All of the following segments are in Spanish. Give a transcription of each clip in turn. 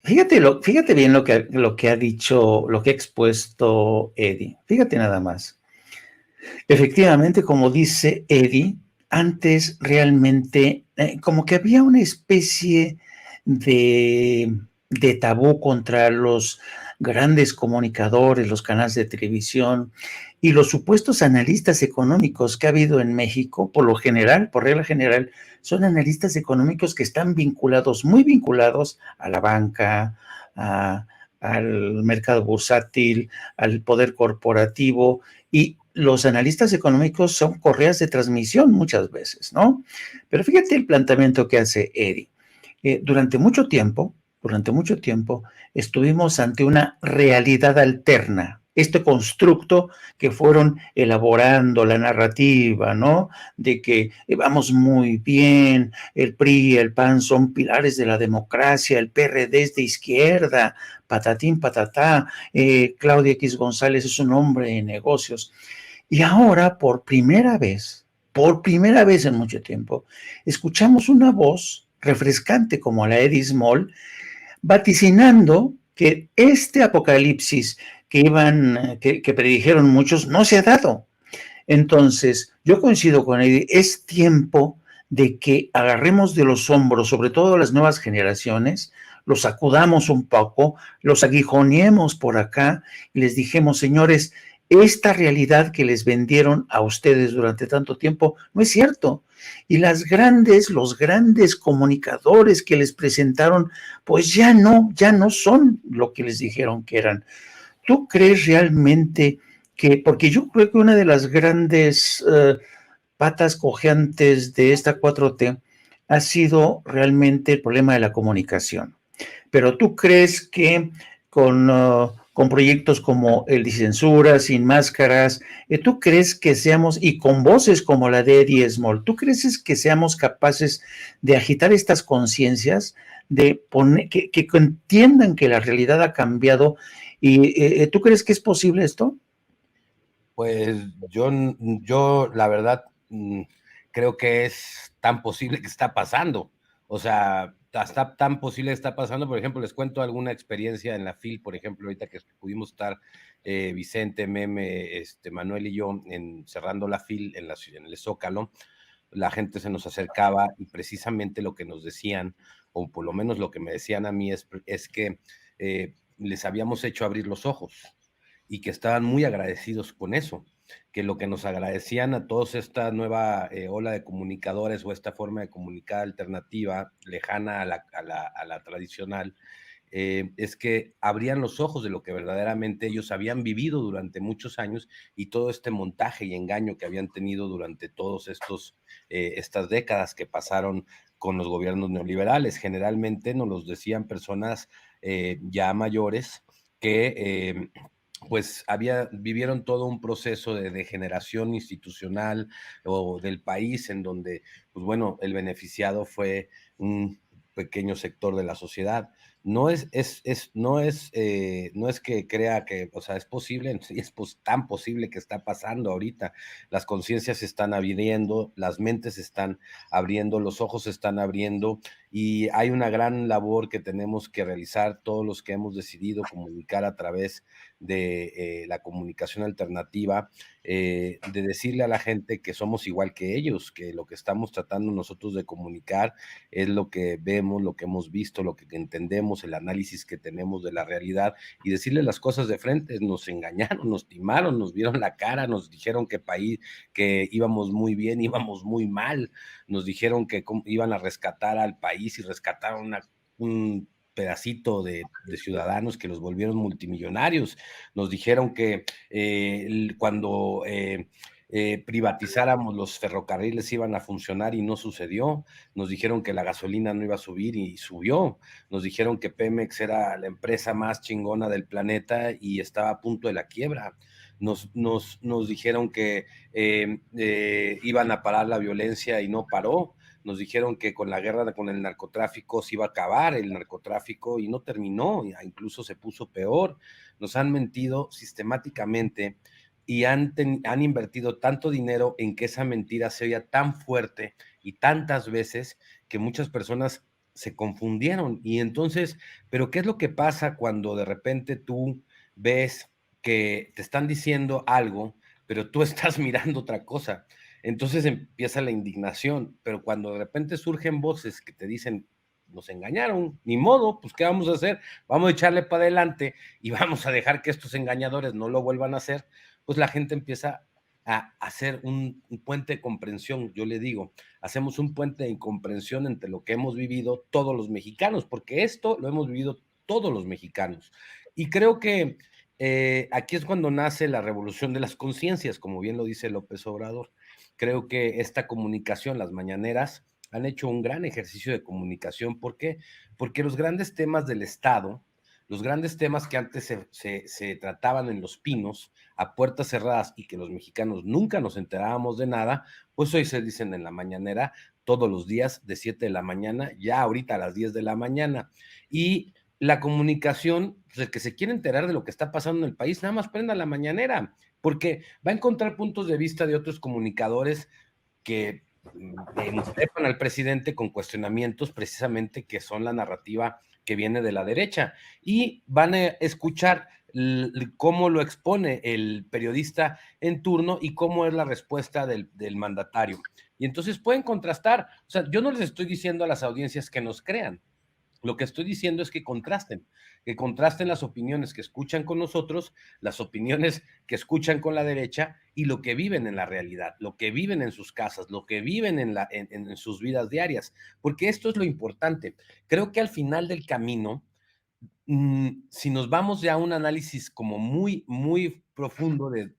Fíjate bien lo que ha dicho, lo que ha expuesto Eddie. Fíjate nada más. Efectivamente, como dice Eddie, antes realmente como que había una especie de tabú contra los grandes comunicadores, los canales de televisión y los supuestos analistas económicos que ha habido en México, por lo general, por regla general, son analistas económicos que están vinculados, muy vinculados a la banca, a, al mercado bursátil, al poder corporativo, y los analistas económicos son correas de transmisión muchas veces, ¿no? Pero fíjate el planteamiento que hace Eddie. Durante mucho tiempo, estuvimos ante una realidad alterna, este constructo que fueron elaborando la narrativa, ¿no? De que vamos muy bien, el PRI, el PAN son pilares de la democracia, el PRD es de izquierda, patatín, patatá, Claudia X González es un hombre de negocios. Y ahora, por primera vez en mucho tiempo, escuchamos una voz refrescante como la de Eddie Small, vaticinando que este apocalipsis que predijeron muchos no se ha dado. Entonces, yo coincido con Eddie, es tiempo de que agarremos de los hombros, sobre todo las nuevas generaciones, los sacudamos un poco, los aguijoneemos por acá y les dijimos, señores, esta realidad que les vendieron a ustedes durante tanto tiempo no es cierto. Y los grandes comunicadores que les presentaron, pues ya no son lo que les dijeron que eran. ¿Tú crees realmente que, porque yo creo que una de las grandes patas cojeantes de esta 4T ha sido realmente el problema de la comunicación? Pero tú crees que con proyectos como el de censura, sin máscaras, tú crees que seamos, y con voces como la de Eddie Small, tú crees que seamos capaces de agitar estas conciencias, de poner, que entiendan que la realidad ha cambiado, y tú crees que es posible esto? Pues yo la verdad, creo que es tan posible que está pasando. O sea, está tan posible que está pasando. Por ejemplo, les cuento alguna experiencia en la FIL, por ejemplo, ahorita que pudimos estar Vicente, Meme, Manuel y yo cerrando la FIL en el Zócalo. La gente se nos acercaba y precisamente lo que nos decían, o por lo menos lo que me decían a mí, es que les habíamos hecho abrir los ojos y que estaban muy agradecidos con eso, que lo que nos agradecían a todos esta nueva ola de comunicadores o esta forma de comunicar alternativa, lejana a la tradicional, es que abrían los ojos de lo que verdaderamente ellos habían vivido durante muchos años y todo este montaje y engaño que habían tenido durante todos estas décadas que pasaron con los gobiernos neoliberales. Generalmente nos los decían personas ya mayores que pues vivieron todo un proceso de degeneración institucional o del país en donde, pues bueno, el beneficiado fue un pequeño sector de la sociedad. No es que crea que, o sea, es posible, sí, es tan posible que está pasando ahorita. Las conciencias se están abriendo, las mentes se están abriendo, los ojos se están abriendo y hay una gran labor que tenemos que realizar todos los que hemos decidido comunicar a través de la comunicación alternativa, de decirle a la gente que somos igual que ellos, que lo que estamos tratando nosotros de comunicar es lo que vemos, lo que hemos visto, lo que entendemos, el análisis que tenemos de la realidad y decirle las cosas de frente. Nos engañaron, nos timaron, nos vieron la cara, nos dijeron que íbamos muy bien, íbamos muy mal, nos dijeron que iban a rescatar al país y rescataron un pedacito de ciudadanos que los volvieron multimillonarios. Nos dijeron que cuando privatizáramos los ferrocarriles iban a funcionar y no sucedió. Nos dijeron que la gasolina no iba a subir y subió. Nos dijeron que Pemex era la empresa más chingona del planeta y estaba a punto de la quiebra. Nos dijeron que iban a parar la violencia y no paró. Nos dijeron que con la guerra con el narcotráfico se iba a acabar el narcotráfico y no terminó, incluso se puso peor. Nos han mentido sistemáticamente y han invertido tanto dinero en que esa mentira se oía tan fuerte y tantas veces que muchas personas se confundieron. Y entonces, ¿pero qué es lo que pasa cuando de repente tú ves que te están diciendo algo, pero tú estás mirando otra cosa? Entonces empieza la indignación, pero cuando de repente surgen voces que te dicen, nos engañaron, ni modo, pues ¿qué vamos a hacer? Vamos a echarle para adelante y vamos a dejar que estos engañadores no lo vuelvan a hacer, pues la gente empieza a hacer un puente de comprensión, yo le digo, hacemos un puente de comprensión entre lo que hemos vivido todos los mexicanos, porque esto lo hemos vivido todos los mexicanos. Y creo que aquí es cuando nace la revolución de las conciencias, como bien lo dice López Obrador. Creo que esta comunicación, las mañaneras, han hecho un gran ejercicio de comunicación. ¿Por qué? Porque los grandes temas del Estado, los grandes temas que antes se trataban en Los Pinos, a puertas cerradas y que los mexicanos nunca nos enterábamos de nada, pues hoy se dicen en la mañanera todos los días de 7 de la mañana, ya ahorita a las 10 de la mañana. Y la comunicación, pues el que se quiere enterar de lo que está pasando en el país, nada más prenda la mañanera, porque va a encontrar puntos de vista de otros comunicadores que increpan al presidente con cuestionamientos precisamente que son la narrativa que viene de la derecha y van a escuchar cómo lo expone el periodista en turno y cómo es la respuesta del mandatario. Y entonces pueden contrastar. O sea, yo no les estoy diciendo a las audiencias que nos crean. Lo que estoy diciendo es que contrasten las opiniones que escuchan con nosotros, las opiniones que escuchan con la derecha y lo que viven en la realidad, lo que viven en sus casas, lo que viven en sus vidas diarias, porque esto es lo importante. Creo que al final del camino, si nos vamos ya a un análisis como muy, muy profundo de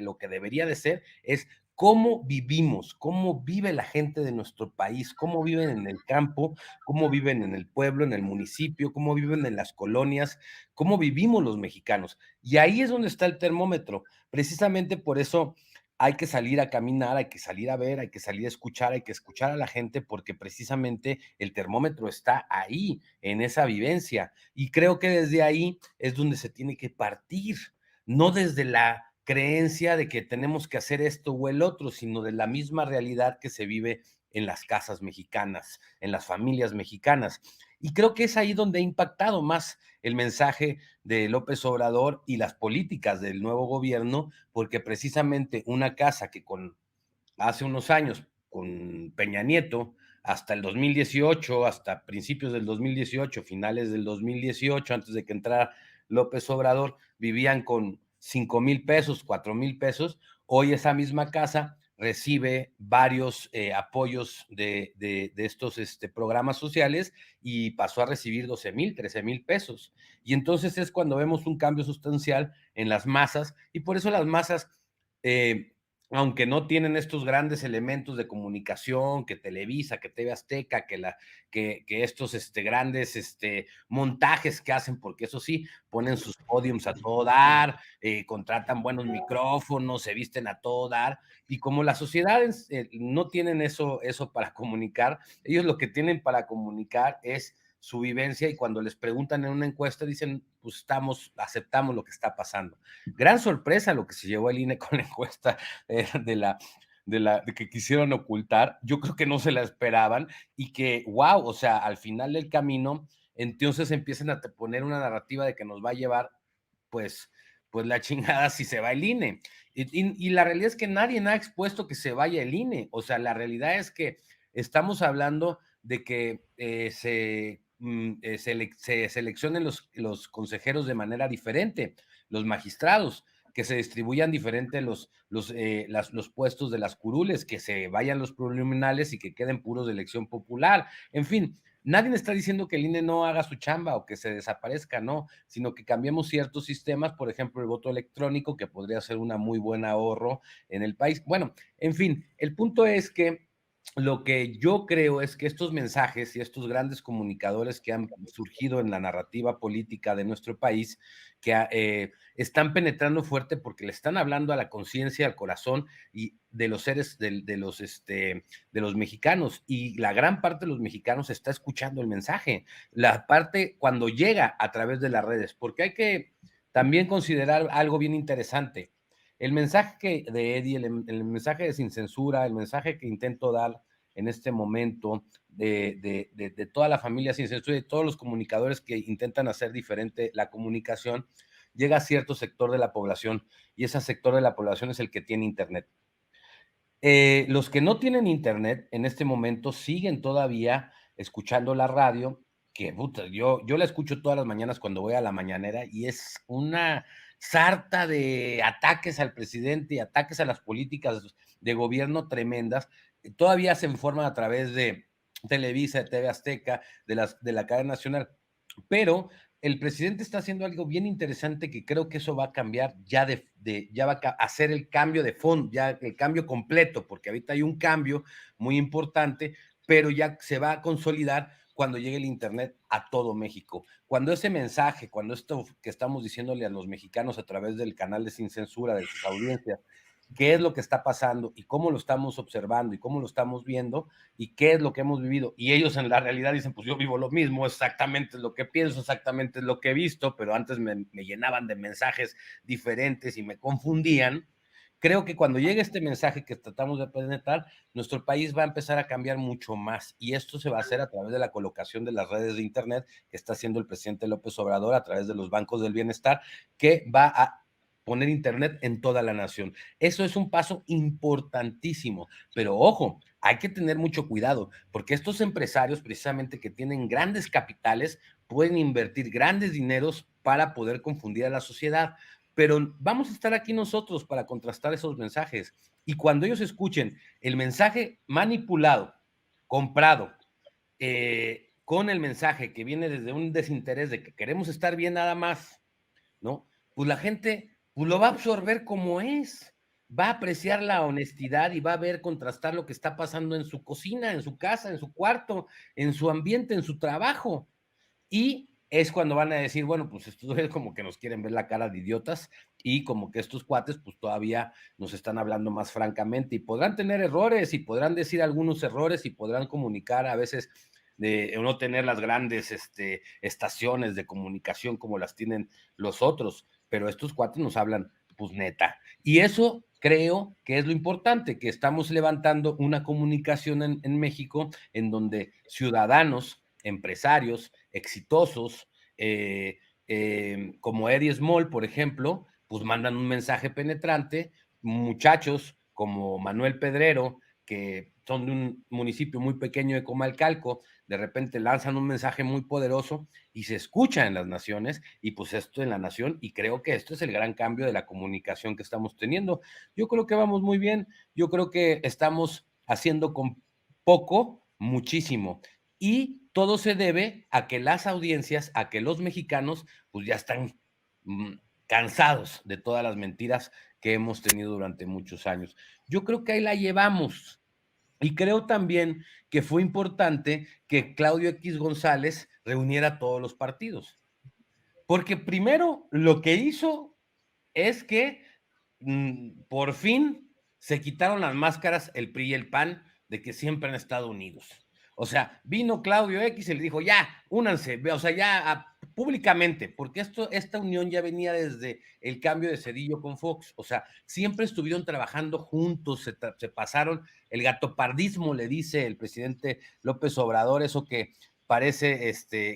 lo que debería de ser, es cómo vivimos, cómo vive la gente de nuestro país, cómo viven en el campo, cómo viven en el pueblo, en el municipio, cómo viven en las colonias, cómo vivimos los mexicanos. Y ahí es donde está el termómetro. Precisamente por eso hay que salir a caminar, hay que salir a ver, hay que salir a escuchar, hay que escuchar a la gente, porque precisamente el termómetro está ahí, en esa vivencia. Y creo que desde ahí es donde se tiene que partir, no desde la creencia de que tenemos que hacer esto o el otro, sino de la misma realidad que se vive en las casas mexicanas, en las familias mexicanas. Y creo que es ahí donde ha impactado más el mensaje de López Obrador y las políticas del nuevo gobierno, porque precisamente una casa que con hace unos años, con Peña Nieto, hasta el 2018, hasta principios del 2018, finales del 2018, antes de que entrara López Obrador, vivían con 5,000 pesos, 4,000 pesos. Hoy esa misma casa recibe varios apoyos de estos programas sociales y pasó a recibir 12,000, 13,000 pesos. Y entonces es cuando vemos un cambio sustancial en las masas y por eso las masas aunque no tienen estos grandes elementos de comunicación, que Televisa, que TV Azteca, que estos grandes montajes que hacen, porque eso sí, ponen sus podiums a todo dar, contratan buenos micrófonos, se visten a todo dar, y como las sociedades no tienen eso para comunicar, ellos lo que tienen para comunicar es su vivencia y cuando les preguntan en una encuesta dicen, pues aceptamos lo que está pasando. Gran sorpresa lo que se llevó el INE con la encuesta de que quisieron ocultar, yo creo que no se la esperaban y que, wow, o sea, al final del camino, entonces empiezan a poner una narrativa de que nos va a llevar, pues, pues la chingada si se va el INE. Y la realidad es que nadie ha expuesto que se vaya el INE, o sea, la realidad es que estamos hablando de que se seleccionen los consejeros de manera diferente, los magistrados, que se distribuyan diferente los puestos de las curules, que se vayan los plurinominales y que queden puros de elección popular. En fin, nadie está diciendo que el INE no haga su chamba o que se desaparezca, no, sino que cambiemos ciertos sistemas, por ejemplo, el voto electrónico, que podría ser una muy buen ahorro en el país. Bueno, en fin, el punto es que lo que yo creo es que estos mensajes y estos grandes comunicadores que han surgido en la narrativa política de nuestro país, que están penetrando fuerte porque le están hablando a la conciencia, al corazón y de los seres, de los mexicanos. Y la gran parte de los mexicanos está escuchando el mensaje. La parte cuando llega a través de las redes, porque hay que también considerar algo bien interesante. El mensaje de Eddie, el mensaje de sin censura, el mensaje que intento dar en este momento de toda la familia Sin Censura y de todos los comunicadores que intentan hacer diferente la comunicación, llega a cierto sector de la población, y ese sector de la población es el que tiene internet. Los que no tienen internet en este momento siguen todavía escuchando la radio, que puta, yo la escucho todas las mañanas cuando voy a la mañanera, y es una sarta de ataques al presidente y ataques a las políticas de gobierno tremendas. Todavía se informan a través de Televisa, de TV Azteca, de la cadena nacional, pero el presidente está haciendo algo bien interesante, que creo que eso va a cambiar ya va a hacer el cambio de fondo, ya el cambio completo, porque ahorita hay un cambio muy importante, pero ya se va a consolidar cuando llegue el internet a todo México. Cuando ese mensaje, cuando esto que estamos diciéndole a los mexicanos a través del canal de Sin Censura, de sus audiencias, qué es lo que está pasando y cómo lo estamos observando y cómo lo estamos viendo y qué es lo que hemos vivido. Y ellos en la realidad dicen, pues yo vivo lo mismo, exactamente es lo que pienso, exactamente es lo que he visto, pero antes me llenaban de mensajes diferentes y me confundían. Creo que cuando llegue este mensaje que tratamos de penetrar, nuestro país va a empezar a cambiar mucho más, y esto se va a hacer a través de la colocación de las redes de internet que está haciendo el presidente López Obrador a través de los bancos del bienestar, que va a poner internet en toda la nación. Eso es un paso importantísimo, pero ojo, hay que tener mucho cuidado, porque estos empresarios precisamente que tienen grandes capitales pueden invertir grandes dineros para poder confundir a la sociedad, pero vamos a estar aquí nosotros para contrastar esos mensajes, y cuando ellos escuchen el mensaje manipulado, comprado, con el mensaje que viene desde un desinterés de que queremos estar bien nada más, ¿no? Pues la gente pues lo va a absorber como es, va a apreciar la honestidad y va a ver, contrastar lo que está pasando en su cocina, en su casa, en su cuarto, en su ambiente, en su trabajo. Y es cuando van a decir, bueno, pues estos es como que nos quieren ver la cara de idiotas, y como que estos cuates pues todavía nos están hablando más francamente, y podrán tener errores y podrán decir algunos errores y podrán comunicar a veces de no tener las grandes estaciones de comunicación como las tienen los otros, pero estos cuates nos hablan pues neta. Y eso creo que es lo importante, que estamos levantando una comunicación en México en donde ciudadanos, empresarios exitosos, como Eddie Small, por ejemplo, pues mandan un mensaje penetrante, muchachos como Manuel Pedrero, que son de un municipio muy pequeño de Comalcalco, de repente lanzan un mensaje muy poderoso y se escucha en las naciones, y pues esto en la nación, y creo que esto es el gran cambio de la comunicación que estamos teniendo. Yo creo que vamos muy bien, yo creo que estamos haciendo con poco, muchísimo, y todo se debe a que las audiencias, a que los mexicanos, pues ya están mm, cansados de todas las mentiras que hemos tenido durante muchos años. Yo creo que ahí la llevamos. Y creo también que fue importante que Claudio X González reuniera a todos los partidos. Porque primero lo que hizo es que por fin se quitaron las máscaras el PRI y el PAN de que siempre han estado unidos. O sea, vino Claudio X y le dijo, ya, únanse, o sea, ya públicamente, porque esta unión ya venía desde el cambio de Cedillo con Fox. O sea, siempre estuvieron trabajando juntos, se pasaron el gatopardismo, le dice el presidente López Obrador, eso que parece,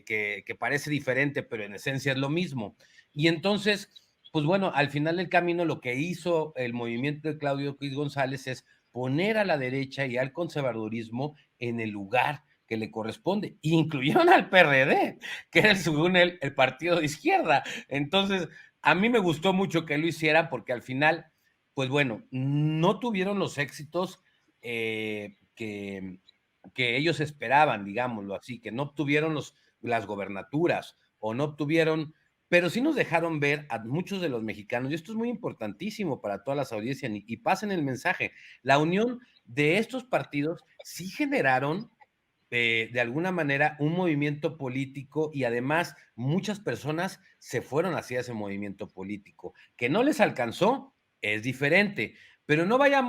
que parece diferente, pero en esencia es lo mismo. Y entonces, pues bueno, al final del camino lo que hizo el movimiento de Claudio X González es poner a la derecha y al conservadurismo en el lugar que le corresponde. Incluyeron al PRD, que era según el partido de izquierda. Entonces, a mí me gustó mucho que lo hiciera, porque al final, pues bueno, no tuvieron los éxitos que ellos esperaban, digámoslo así, que no obtuvieron las gobernaturas o no obtuvieron, pero sí nos dejaron ver a muchos de los mexicanos, y esto es muy importantísimo para todas las audiencias, y pasen el mensaje, la unión de estos partidos sí generaron de alguna manera un movimiento político, y además muchas personas se fueron hacia ese movimiento político. Que no les alcanzó es diferente, pero no vaya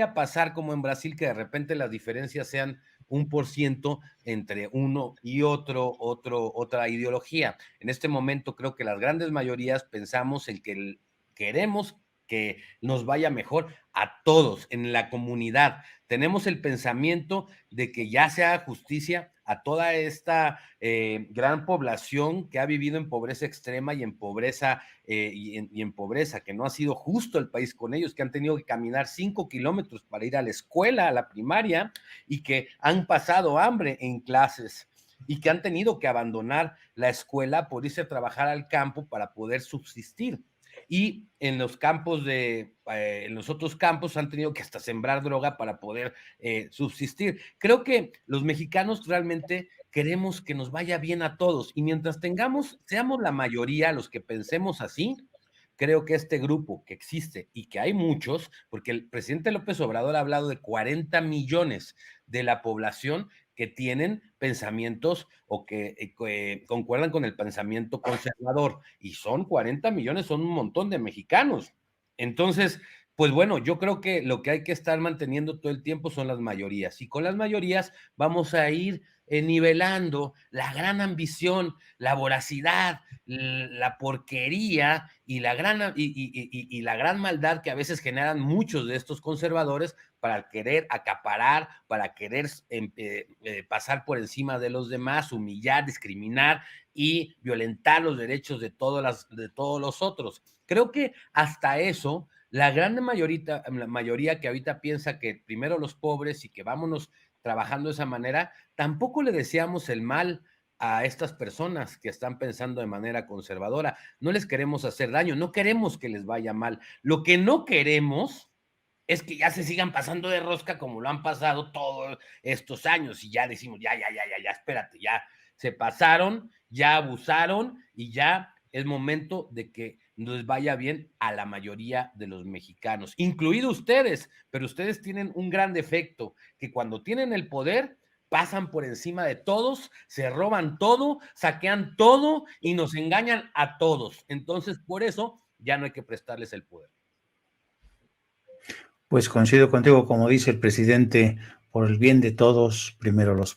a pasar como en Brasil, que de repente las diferencias sean 1% entre uno y otra ideología. En este momento creo que las grandes mayorías pensamos en que queremos que nos vaya mejor a todos en la comunidad. Tenemos el pensamiento de que ya se haga justicia a toda esta gran población que ha vivido en pobreza extrema y en pobreza, y en pobreza, que no ha sido justo el país con ellos, que han tenido que caminar 5 kilómetros para ir a la escuela, a la primaria, y que han pasado hambre en clases y que han tenido que abandonar la escuela por irse a trabajar al campo para poder subsistir. Y en los campos en los otros campos han tenido que hasta sembrar droga para poder subsistir. Creo que los mexicanos realmente queremos que nos vaya bien a todos y mientras seamos la mayoría los que pensemos así, creo que este grupo que existe y que hay muchos, porque el presidente López Obrador ha hablado de 40 millones de la población que tienen pensamientos o que concuerdan con el pensamiento conservador, y son 40 millones, son un montón de mexicanos. Entonces, pues bueno, yo creo que lo que hay que estar manteniendo todo el tiempo son las mayorías, y con las mayorías vamos a ir nivelando la gran ambición, la voracidad, la porquería y la gran maldad que a veces generan muchos de estos conservadores para querer acaparar, para querer pasar por encima de los demás, humillar, discriminar y violentar los derechos de todos los otros. Creo que hasta eso, la gran mayoría que ahorita piensa que primero los pobres y que vámonos trabajando de esa manera, tampoco le deseamos el mal a estas personas que están pensando de manera conservadora. No les queremos hacer daño, no queremos que les vaya mal. Lo que no queremos es que ya se sigan pasando de rosca como lo han pasado todos estos años y ya decimos, ya, espérate, ya se pasaron, ya abusaron y ya es momento de que nos vaya bien a la mayoría de los mexicanos, incluidos ustedes, pero ustedes tienen un gran defecto, que cuando tienen el poder pasan por encima de todos, se roban todo, saquean todo y nos engañan a todos. Entonces, por eso ya no hay que prestarles el poder. Pues coincido contigo, como dice el presidente, por el bien de todos, primero los